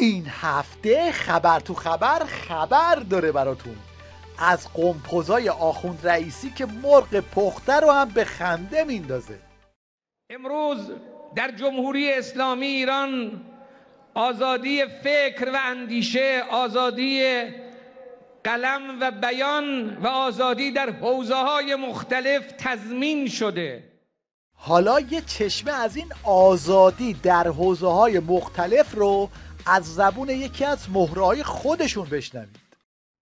این هفته خبر تو خبر داره براتون از قمپوزای آخوند رئیسی که مرغ پخته رو هم به خنده میندازه. امروز در جمهوری اسلامی ایران آزادی فکر و اندیشه، آزادی قلم و بیان و آزادی در حوزه‌های مختلف تضمین شده. حالا یه چشمه از این آزادی در حوزه‌های مختلف رو از زبون یکی از مهره‌های خودشون بشنوید.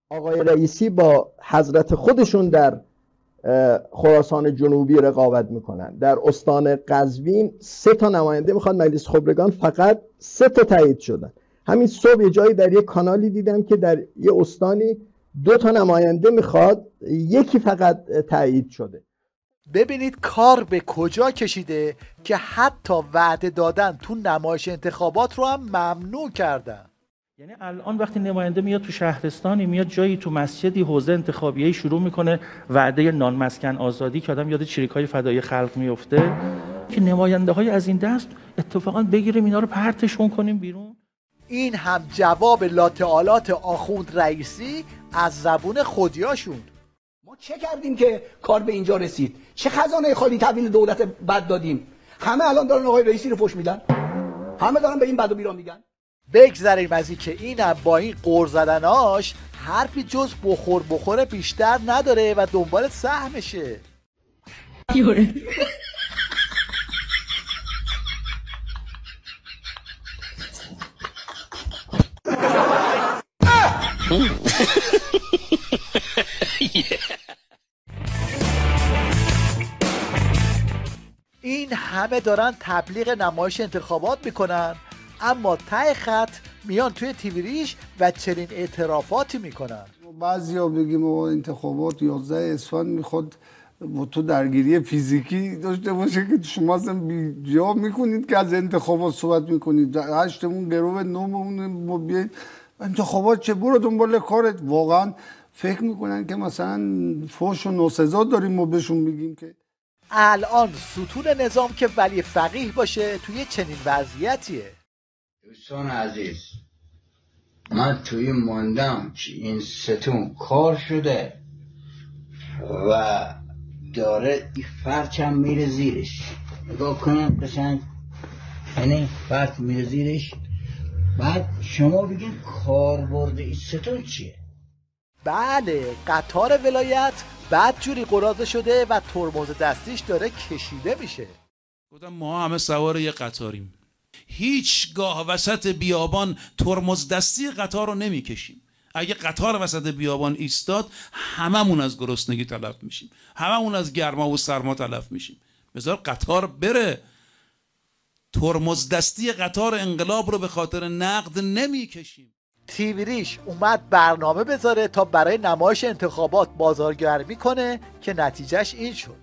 آقای رئیسی با حضرت خودشون در خراسان جنوبی رقابت میکنن. در استان قزوین 3 تا نماینده میخواد مجلس خبرگان، فقط 3 تا تایید شدن. همین صبح یه جایی در یه کانالی دیدم که در یه استانی 2 تا نماینده میخواد، 1 فقط تایید شده. ببینید کار به کجا کشیده که حتی وعده دادن تو نمایش انتخابات رو هم ممنوع کردن. یعنی الان وقتی نماینده میاد تو شهرستانی، میاد جایی تو مسجدی حوزه انتخابیه‌ای شروع میکنه وعده نان مسکن آزادی که آدم یاد چریک‌های فدایی خلق میفته، که نماینده های از این دست اتفاقا بگیریم اینا رو پرتشون کنیم بیرون. این هم جواب لاته آخوند رئیسی از زبون خودیاشون. ما چه کردیم که کار به اینجا رسید؟ چه خزانه خالی تحویل دولت بد دادیم؟ همه الان دارن آقای رئیسی رو فحش میدن، همه دارن به این بد و بیرا میگن. بگذاریم از این که اینم با این قور زدناش حرفی جز بخور بیشتر نداره و دنبال سهمشه. این همه دارن تبلیغ نمایش انتخابات میکنن، اما ته خط میان توی تیویریش و چنین اعترافاتی میکنن. بعضیا بگیم انتخابات 11 اسفند میخواد تو درگیری فیزیکی داشته باشه که شما اصلا بی‌جا میکنید که از انتخابات صحبت میکنید. 8مون گرو 9مون بیاید انتخابات چه، برو دنبال کارت. واقعا فکر میکنن که مثلا فحش و ناسزا داریم ما بهشون بگیم که الان ستون نظام که ولی فقیه باشه توی چنین وضعیتیه. دوستان عزیز، من توی ماندم که این ستون کار شده و داره این فرچم میره زیرش. نگاه کنم قشنگ، یعنی فرچ میره زیرش. بعد شما بگین کاربرد این ستون چیه؟ بله، قطار ولایت بعد جوری قراضه شده و ترمز دستیش داره کشیده میشه. گفتم ما همه سوار یه قطاریم، هیچگاه وسط بیابان ترمز دستی قطار رو نمیکشیم. اگه قطار وسط بیابان ایستاد هممون از گرسنگی تلف میشیم، هممون از گرما و سرما تلف میشیم. بذار قطار بره. ترمز دستی قطار انقلاب رو به خاطر نقد نمیکشیم. تیویریش اومد برنامه بذاره تا برای نمایش انتخابات بازارگرمی کنه که نتیجهش این شد.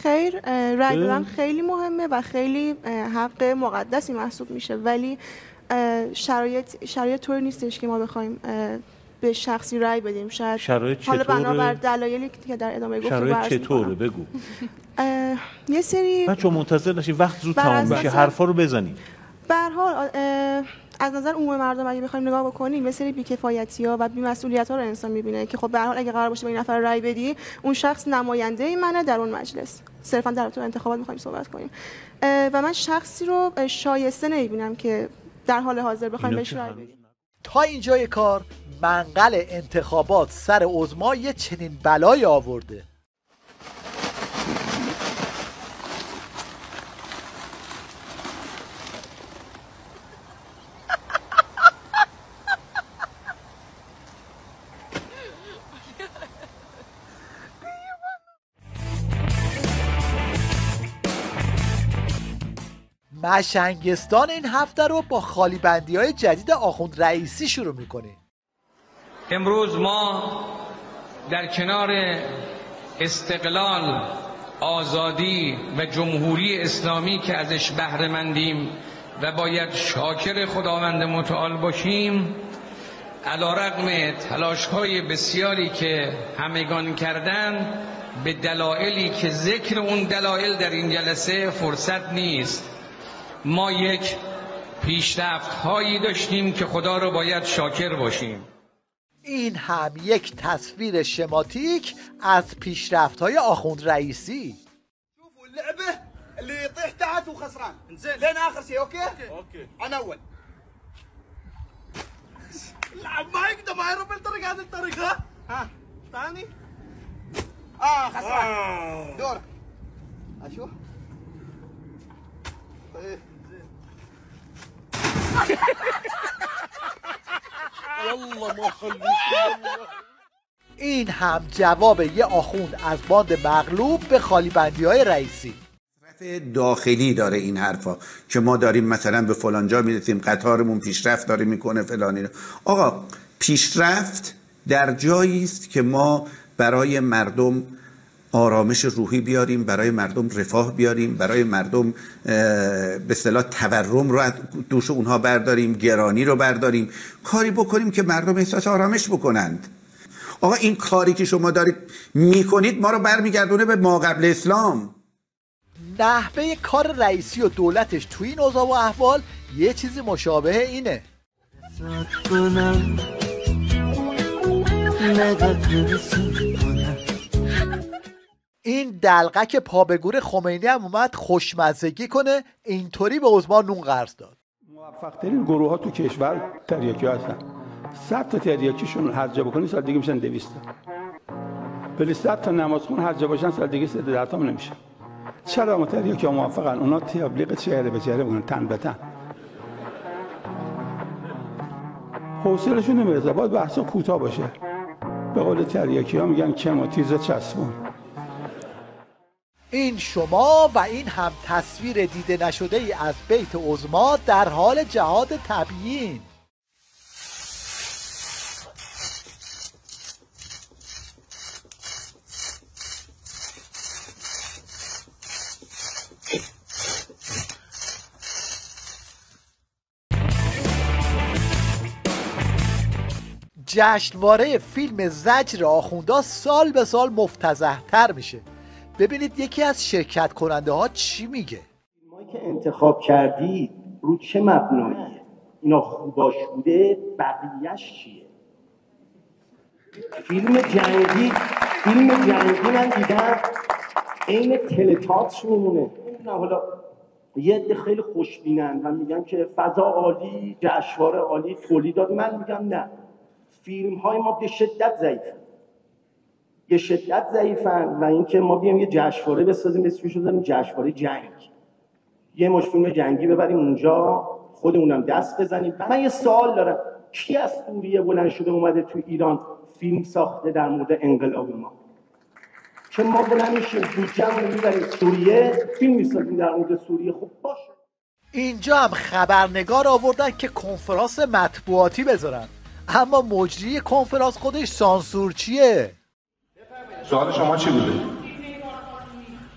خیر، رای دادن خیلی مهمه و خیلی حق مقدسی محسوب میشه، ولی شرایط طور نیستش که ما بخوایم به شخصی رای بدیم. شرایط حالا چطوره؟ بنابر دلایلی که در ادامه گفتگو شرایط چطوره بگو. یه سری بچه‌ها منتظر نشین، وقت زود تمام بشه، حرفا رو بزنید. به هر حال از نظر عموم مردم اگه بخوایم نگاه بکنیم، یه سری بی‌کفایتی‌ها و بی‌مسئولیت‌ها رو انسان می‌بینه که خب به هر حال اگه قرار باشه به این نفر رای بدی، اون شخص نماینده منه در اون مجلس. صرفاً در تو انتخابات می‌خوایم صحبت کنیم و من شخصی رو شایسته نمی‌بینم که در حال حاضر بخوایم بهش رای بدیم. تا اینجای کار منقل انتخابات سر عظما یه چنین بلایی آورده. مشنگستان این هفته رو با خالی بندی های جدید آخوند رئیسی شروع میکنیم. امروز ما در کنار استقلال، آزادی و جمهوری اسلامی که ازش بهره مندیم و باید شاکر خداوند متعال باشیم، علیرغم تلاش‌های بسیاری که همگان کردند، به دلایلی که ذکر اون دلایل در این جلسه فرصت نیست، ما یک پیشرفت‌هایی داشتیم که خدا رو باید شاکر باشیم. این هم یک تصویر شماتیک از پیشرفت‌های آخوند رئیسی. شوفوا اللعبة اللي يطيح تحت وخسران. زين لين آخر شيء اوكي؟ اوكي. أنا أول. اللاعب ما يقدر ما يهرب من الطريق هذا الطريق ها؟ ثاني؟ خسران. دور. أشوف. طيب. والله ما خليك. این هم جواب یه آخوند از باند مغلوب به خالی بندی های رئیسی. داخلی داره این حرفا که ما داریم مثلا به فلان جا میرسیم، قطارمون پیشرفت داره میکنه فلانی. آقا پیشرفت در جایی است که ما برای مردم آرامش روحی بیاریم، برای مردم رفاه بیاریم، برای مردم به اصطلاح تورم رو از دوش اونها برداریم، گرانی رو برداریم، کاری بکنیم که مردم احساس آرامش بکنند. آقا این کاری که شما دارید میکنید ما رو برمیگردونه به ما قبل اسلام. نحوه کار رئیسی و دولتش توی این اوضاع و احوال یه چیزی مشابه اینه. این دلقک پابگور خمینی هم اومد خوشمزگی کنه، اینطوری به عثمان نون قرض داد. موفق ترین گروه ها تو کشور تریاکی هستن. 100 تا تریاکیشون هرجا بکنی سال دیگه میشن 200 تا. ولی 100 تا نمازخون هرجا باشن سال دیگه 310 تا نمیشه. چرا ما تریاکی ها موفقن؟ اونا تبلیغ چهره به چهره بکنن، تن به تن. حوصله‌شون نمیرسه، باید بحثا کوتاه باشه. به قول تریاکی ها میگن کم و تیز چسبون. این شما و این هم تصویر دیده نشده ای از بیت عظما در حال جهاد تبیین. جشنواره فیلم زجر آخوندا سال به سال مفتضح‌تر میشه. ببینید یکی از شرکت کننده ها چی میگه. فیلمایی که انتخاب کردی رو چه مبناییه؟ اینا خوباش بوده، بقیه‌اش چیه؟ فیلم جنگی من دیدم عین تلتئاتر میمونه. نه حالا یه عده خیلی خوشبینن و میگن که فضا عالی، جشنواره عالی، تولیدات. من میگم نه، فیلم های ما به شدت ضعیفن و اینکه ما بیایم یه جشنواره بسازیم اسمش رو بذاریم جشنواره جنگ، یه مشت فیلم جنگی ببریم اونجا، خودمونم دست بزنیم. من یه سوال دارم، کی از سوریه بلند شده اومده تو ایران فیلم ساخته در مورد انقلاب ما؟ که ما بلند میشیم بودجه‌مون رو میبریم سوریه، فیلم میسازیم در مورد سوریه. خب باشه. اینجا هم خبرنگار آوردن که کنفرانس مطبوعاتی بذارن، اما مجری کنفرانس خودش سانسور چیه؟ سوال شما چی بوده؟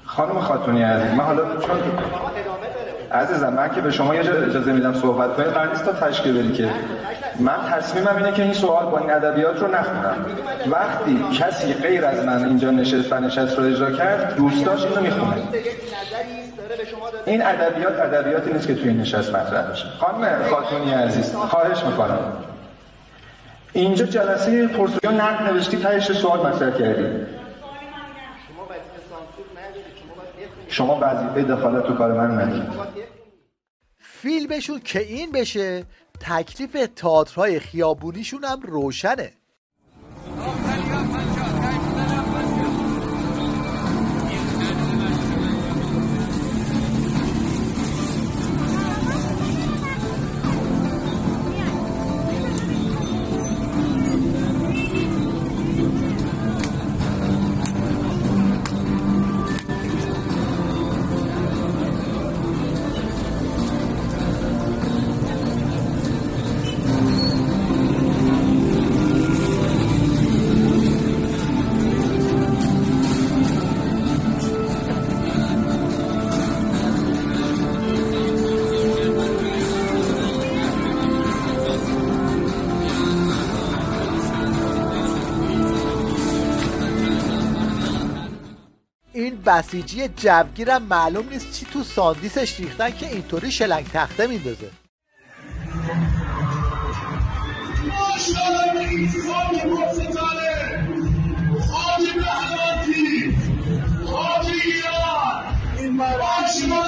خانم خاتونی عزیز، من حالا چون عزیزم من که به شما یه اجازه میدم صحبت کنید، قرار نیست تا تشکیل بدی که من تصمیمم اینه که این سوال با این ادبیات رو نخونم. وقتی کسی غیر از من اینجا نشست رو اجرا کرد، دوستاش اینو میخونه. این ادبیاتی نیست که توی این نشست مطرح بشه. خانم خاتونی عزیز خواهش میکنم، اینجا جلسه پرسجو نقد نوشتی، تهش سوال مطرح کردی. شما وظیفه دخالت تو کار من ندید. فیلمشون که این بشه، تکلیف تئاترهای خیابونیشون هم روشنه. این بسیجی جوگیرم معلوم نیست چی تو ساندیسش ریختن که اینطوری شلنگ تخته میندازه. خاک مستطاله، خاک بهلاتی، خاک ایران، این شما